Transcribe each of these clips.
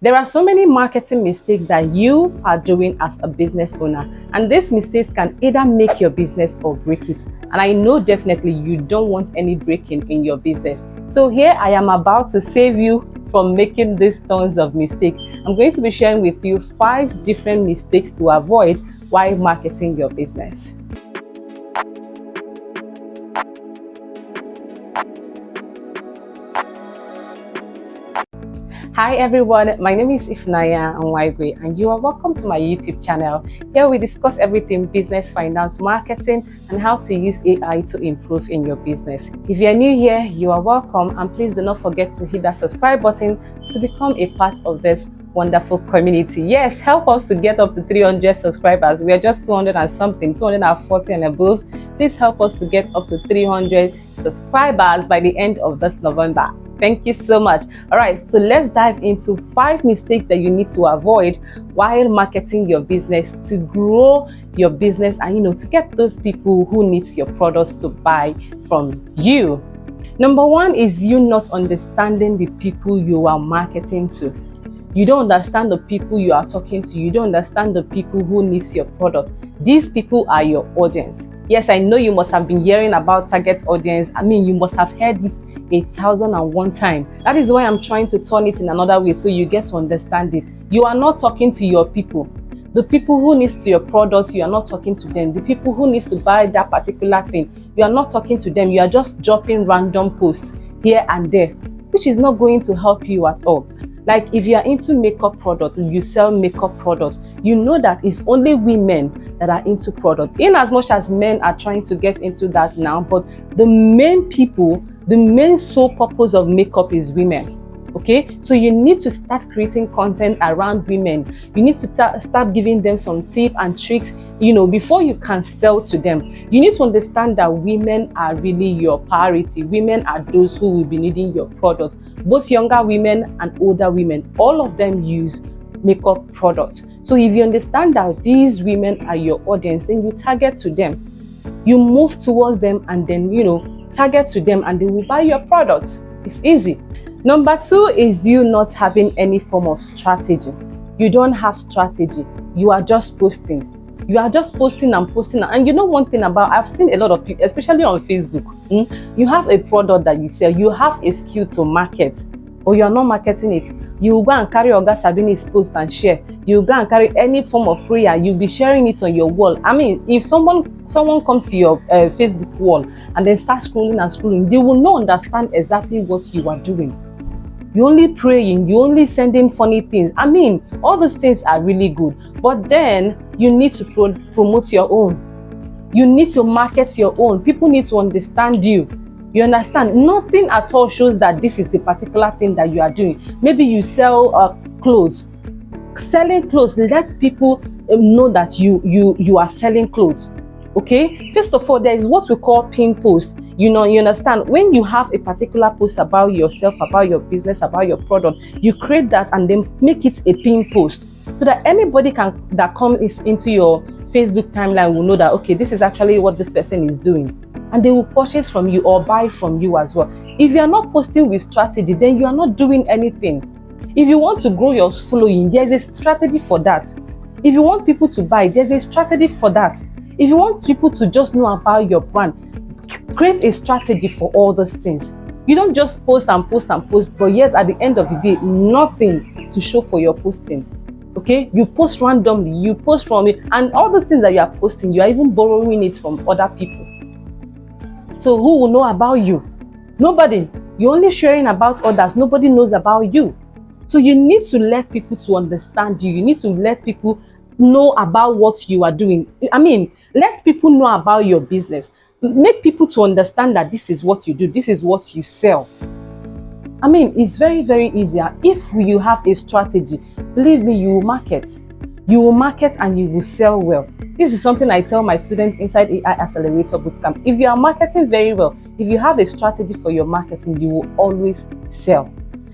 There are so many marketing mistakes that you are doing as a business owner, and these mistakes can either make your business or break it. And I know definitely you don't want any breaking in your business. So here I am about to save you from making these tons of mistakes. I'm going to be sharing with you 5 different mistakes to avoid while marketing your business. Hi everyone, my name is Ifnaya Nwigwe and you are welcome to my YouTube channel. Here we discuss everything business, finance, marketing and how to use AI to improve in your business. If you are new here, you are welcome, and please do not forget to hit that subscribe button to become a part of this wonderful community. Yes, help us to get up to 300 subscribers. We are just 200 and something, 240 and above. Please help us to get up to 300 subscribers by the end of this November. Thank you so much. All right, so let's dive into 5 mistakes that you need to avoid while marketing your business to grow your business and to get those people who need your products to buy from you. Number 1 is you not understanding the people you are marketing to. You don't understand the people you are talking to. You don't understand the people who need your product. These people are your audience. Yes, I know you must have been hearing about target audience. You must have heard it 1,001 times. That is why I'm trying to turn it in another way so you get to understand it. You are not talking to your people. The people who needs to your product, you are not talking to them. The people who needs to buy that particular thing, you are not talking to them. You are just dropping random posts here and there, which is not going to help you at all. Like if you are into makeup products, you sell makeup products, you know that it's only women that are into product. In as much as men are trying to get into that now, but the main people, the main sole purpose of makeup is women. Okay, so you need to start creating content around women. You need to start giving them some tips and tricks, before you can sell to them. You need to understand that women are really your priority. Women are those who will be needing your product. Both younger women and older women, all of them use makeup products. So if you understand that these women are your audience, then you target to them. You move towards them and then, target to them and they will buy your product. It's easy. Number 2 is you not having any form of strategy. You don't have strategy. You are just posting. You are just posting and posting. And one thing about, I've seen a lot of people, especially on Facebook, you have a product that you sell, you have a skill to market, or you're not marketing it. You go and carry Oga Sabini's post and share. You go and carry any form of prayer, you'll be sharing it on your wall. If someone comes to your Facebook wall and then starts scrolling and scrolling, they will not understand exactly what you are doing. You're only praying, you're only sending funny things. All those things are really good, but then you need to promote your own. You need to market your own. People need to understand you. You understand? Nothing at all shows that this is the particular thing that you are doing. Maybe you sell clothes. Selling clothes lets people know that you are selling clothes. Okay? First of all, there is what we call pin post. You understand, when you have a particular post about yourself, about your business, about your product, you create that and then make it a pin post so that anybody that comes into your Facebook timeline will know that, okay, this is actually what this person is doing, and they will purchase from you or buy from you as well. If you are not posting with strategy, then you are not doing anything. If you want to grow your following, there's a strategy for that. If you want people to buy, there's a strategy for that. If you want people to just know about your brand, create a strategy for all those things. You don't just post and post and post, but yet at the end of the day, nothing to show for your posting. Okay, you post randomly, you post from it, and all those things that you are posting, you are even borrowing it from other people. So who will know about you? Nobody. You're only sharing about others. Nobody knows about you. So you need to let people to understand you. You need to let people know about what you are doing. Let people know about your business. Make people to understand that this is what you do, this is what you sell. It's very, very easy. If you have a strategy, believe me, you will market. You will market and you will sell well. This is something I tell my students inside AI Accelerator Bootcamp. If you are marketing very well, if you have a strategy for your marketing, you will always sell.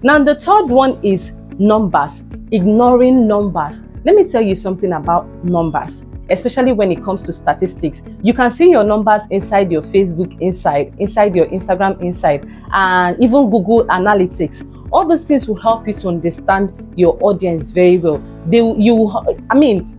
Now, the third one is numbers, ignoring numbers. Let me tell you something about numbers. Especially when it comes to statistics. You can see your numbers inside your Facebook inside your Instagram inside, and even Google Analytics. All those things will help you to understand your audience very well.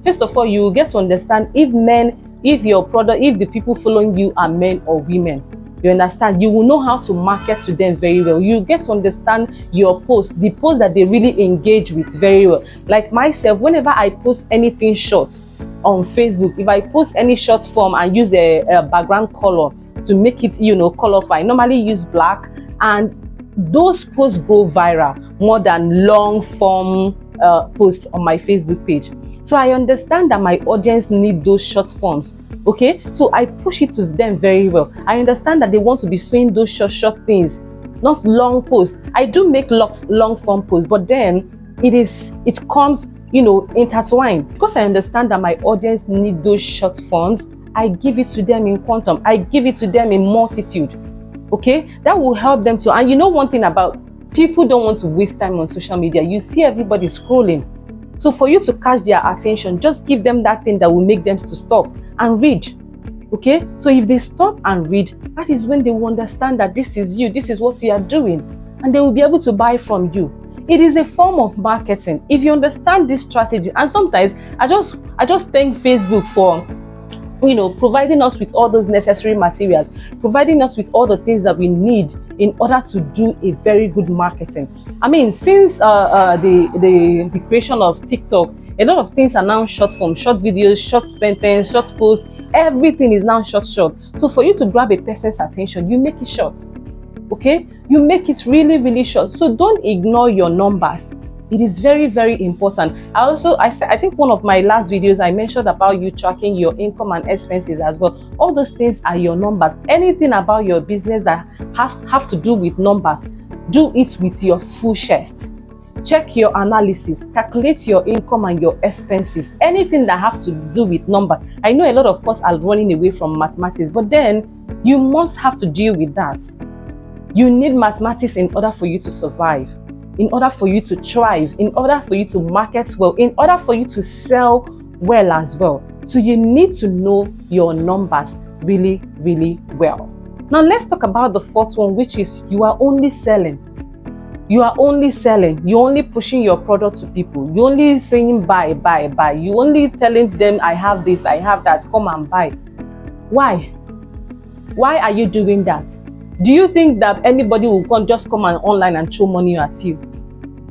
First of all, you will get to understand if your product, if the people following you are men or women. You understand? You will know how to market to them very well. You get to understand your post, the post that they really engage with very well. Like myself, whenever I post anything short on Facebook, if I post any short form and use a background color to make it, colorful, I normally use black, and those posts go viral more than long form posts on my Facebook page. So I understand that my audience need those short forms. Okay, so I push it to them very well. I understand that they want to be seeing those short things, not long posts. I do make long form posts, but then it comes, intertwined. Because I understand that my audience need those short forms, I give it to them in quantum. I give it to them in multitude. Okay, that will help them to. And one thing about people don't want to waste time on social media. You see everybody scrolling. So for you to catch their attention, just give them that thing that will make them to stop and read. Okay, so if they stop and read, that is when they will understand that this is you, this is what you are doing, and they will be able to buy from you. It is a form of marketing if you understand this strategy. And sometimes I just thank Facebook for providing us with all those necessary materials, providing us with all the things that we need in order to do a very good marketing. Since the creation of TikTok, a lot of things are now short form, short videos, short sentence, short posts. Everything is now short. So for you to grab a person's attention, you make it short. Okay, you make it really, really short. So don't ignore your numbers. It is very, very important. I think one of my last videos, I mentioned about you tracking your income and expenses as well. All those things are your numbers. Anything about your business that have to do with numbers, do it with your full chest. Check your analysis, calculate your income and your expenses. Anything that have to do with numbers. I know a lot of us are running away from mathematics, but then you must have to deal with that. You need mathematics in order for you to survive, in order for you to thrive, in order for you to market well, in order for you to sell well as well. So you need to know your numbers really, really well. Now let's talk about the fourth one, which is you are only selling. You are only selling. You're only pushing your product to people. You're only saying buy. You're only telling them I have this, I have that, come and buy. Why? Why are you doing that? Do you think that anybody will just come online and throw money at you?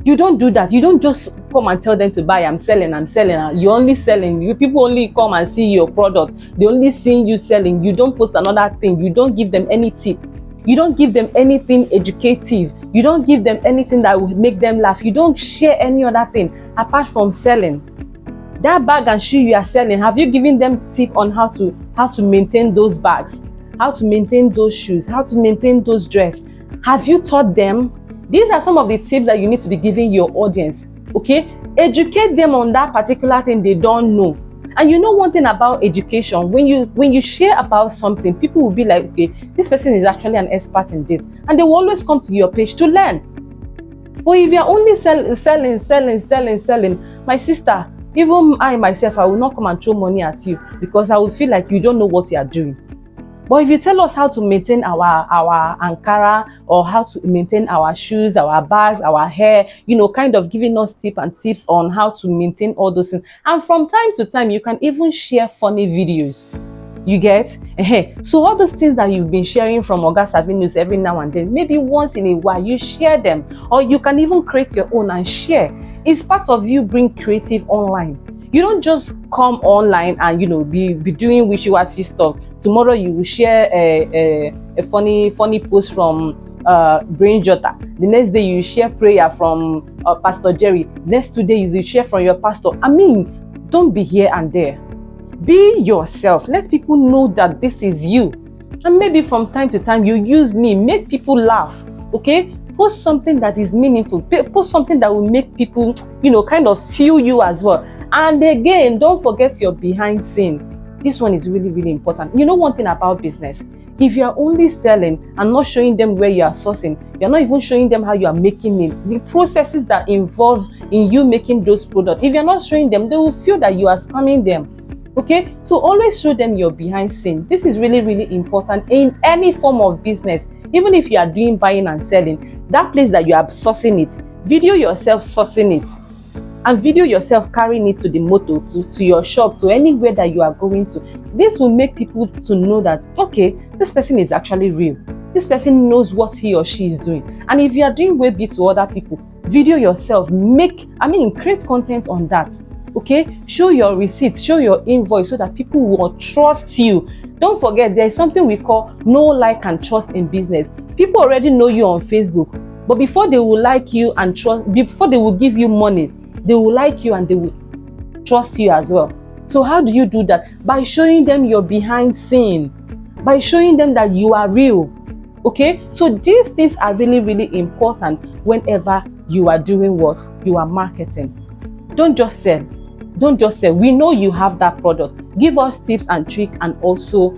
You don't do that. You don't just come and tell them to buy. I'm selling. You're only selling. People only come and see your product. They only see you selling. You don't post another thing. You don't give them any tip. You don't give them anything educative. You don't give them anything that will make them laugh. You don't share any other thing apart from selling. That bag and shoe you are selling, have you given them tip on how to maintain those bags, how to maintain those shoes, how to maintain those dresses? Have you taught them? These are some of the tips that you need to be giving your audience. Okay, educate them on that particular thing they don't know. And one thing about education, when you share about something, people will be like, okay, this person is actually an expert in this, and they will always come to your page to learn. But if you're only selling, my sister, even I myself, I will not come and throw money at you because I will feel like you don't know what you are doing. But if you tell us how to maintain our Ankara, or how to maintain our shoes, our bags, our hair, kind of giving us tips on how to maintain all those things. And from time to time, you can even share funny videos. You get? So all those things that you've been sharing from Oga Savinus every now and then, maybe once in a while, you share them. Or you can even create your own and share. It's part of you being creative online. You don't just come online and be doing wishy-washy stuff. Tomorrow you will share a funny post from Brain Jota. The next day you share prayer from Pastor Jerry. Next 2 days you share from your pastor. Don't be here and there. Be yourself. Let people know that this is you. And maybe from time to time you use me, make people laugh. Okay? Post something that is meaningful. Post something that will make people, kind of feel you as well. And again, don't forget your behind scene. This one is really, really important. One thing about business, if you are only selling and not showing them where you are sourcing, you're not even showing them how you are making it, the processes that involve in you making those products, if you're not showing them, they will feel that you are scamming them. Okay, so always show them your behind scene. This is really, really important in any form of business. Even if you are doing buying and selling, that place that you are sourcing it, video yourself sourcing it, and video yourself carrying it to the motor, to your shop, to anywhere that you are going to. This will make people to know that, okay, this person is actually real. This person knows what he or she is doing. And if you are doing Web to other people, video yourself, create content on that. Okay, show your receipt, show your invoice, so that people will trust you. Don't forget, there is something we call know, like, and trust in business. People already know you on Facebook, but before they will like you and trust, before they will give you money, they will like you and they will trust you as well. So how do you do that? By showing them your behind scene, by showing them that you are real. Okay, so these things are really, really important whenever you are doing what? You are marketing. Don't just sell. Don't just sell. We know you have that product. Give us tips and tricks, and also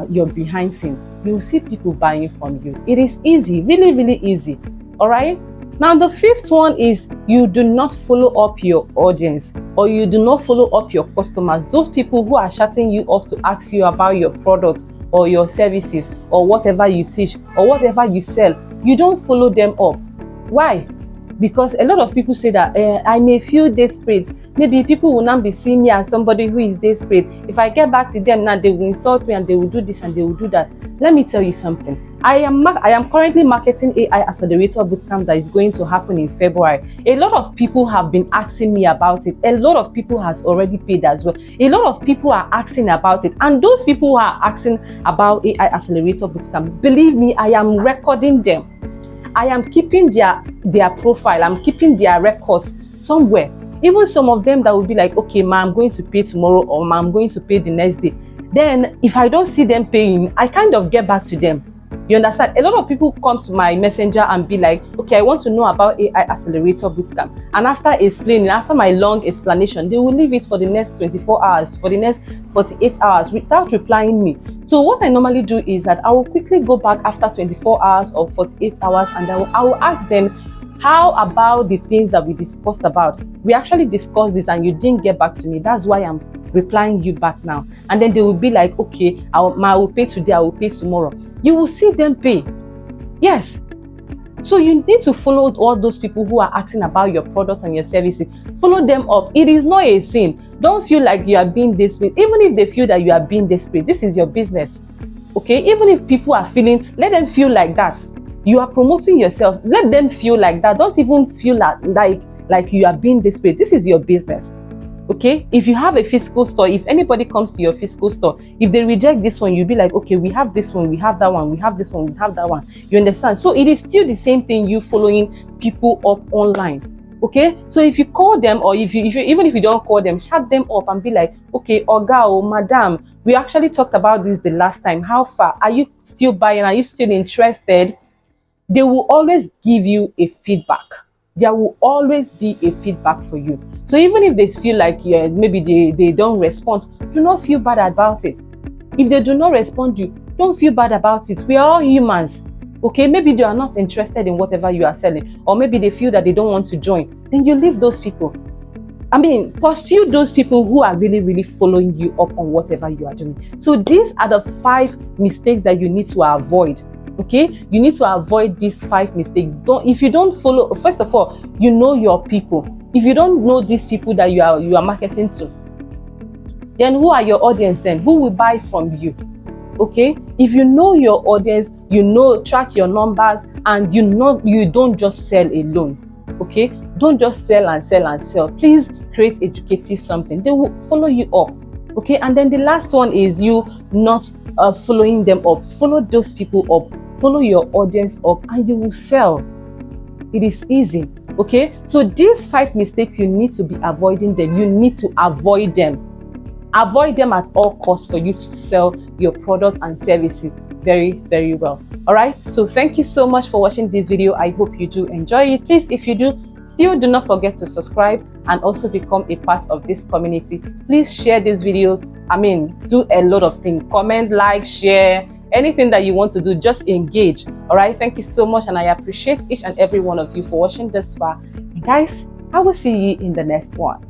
your behind scene. You will see people buying from you. It is easy, really, really easy. All right. Now, the fifth one is you do not follow up your audience, or you do not follow up your customers. Those people who are chatting you up to ask you about your product or your services or whatever you teach or whatever you sell, you don't follow them up. Why? Because a lot of people say that I may feel desperate. Maybe people will not be seeing me as somebody who is desperate. If I get back to them now, they will insult me and they will do this and they will do that. Let me tell you something. I am currently marketing AI Accelerator Bootcamp that is going to happen in February. A lot of people have been asking me about it. A lot of people has already paid as well. A lot of people are asking about it. And those people who are asking about AI Accelerator Bootcamp, believe me, I am recording them. I am keeping their profile. I'm keeping their records somewhere. Even some of them that will be like, okay, ma, I'm going to pay tomorrow, or ma, I'm going to pay the next day. Then if I don't see them paying, I kind of get back to them. You understand? A lot of people come to my messenger and be like, okay, I want to know about AI Accelerator Bootcamp. And after explaining, after my long explanation, they will leave it for the next 24 hours, for the next 48 hours without replying me. So what I normally do is that I will quickly go back after 24 hours or 48 hours, and I will ask them, how about the things that we discussed about? We actually discussed this and you didn't get back to me. That's why I'm replying you back now. And then they will be like, okay, I will pay today, I will pay tomorrow. You will see them pay. Yes. So you need to follow all those people who are asking about your products and your services. Follow them up. It is not a sin. Don't feel like you are being desperate. Even if they feel that you are being desperate, this is your business. Okay? Even if people are feeling, let them feel like that. You are promoting yourself. Let them feel like that. Don't even feel like you are being desperate. This is your business. Okay? If you have a physical store, if anybody comes to your physical store, if they reject this one, you'll be like, okay, we have this one, we have that one, we have this one, we have that one. You understand? So it is still the same thing, you following people up online. Okay? So if you call them, or even if you don't call them, chat them up and be like, okay, Oga or Madam, we actually talked about this the last time. How far? Are you still buying? Are you still interested? They will always give you a feedback. There will always be a feedback for you. So even if they feel like maybe they don't respond, do not feel bad about it. If they do not respond to you, don't feel bad about it. We are all humans. Okay, maybe they are not interested in whatever you are selling, or maybe they feel that they don't want to join. Then you leave those people. Pursue those people who are really, really following you up on whatever you are doing. So these are the 5 mistakes that you need to avoid. Okay, you need to avoid these 5 mistakes. If you don't follow, first of all, you know your people. If you don't know these people that you are marketing to, then who are your audience then? Who will buy from you? Okay, if you know your audience, track your numbers, and you don't just sell alone. Okay, don't just sell and sell and sell. Please create educative something. They will follow you up. Okay, and then the last one is you not following them up. Follow those people up. Follow your audience up, and you will sell. It is easy. Okay, so these 5 mistakes, you need to be avoiding them. You need to avoid them. Avoid them at all costs for you to sell your products and services very, very well. All right, so thank you so much for watching this video. I hope you do enjoy it. Please, if you do, still do not forget to subscribe and also become a part of this community. Please share this video. Do a lot of things. Comment, like, share, anything that you want to do, just engage. All right, thank you so much, and I appreciate each and every one of you for watching this far. And guys, I will see you in the next one.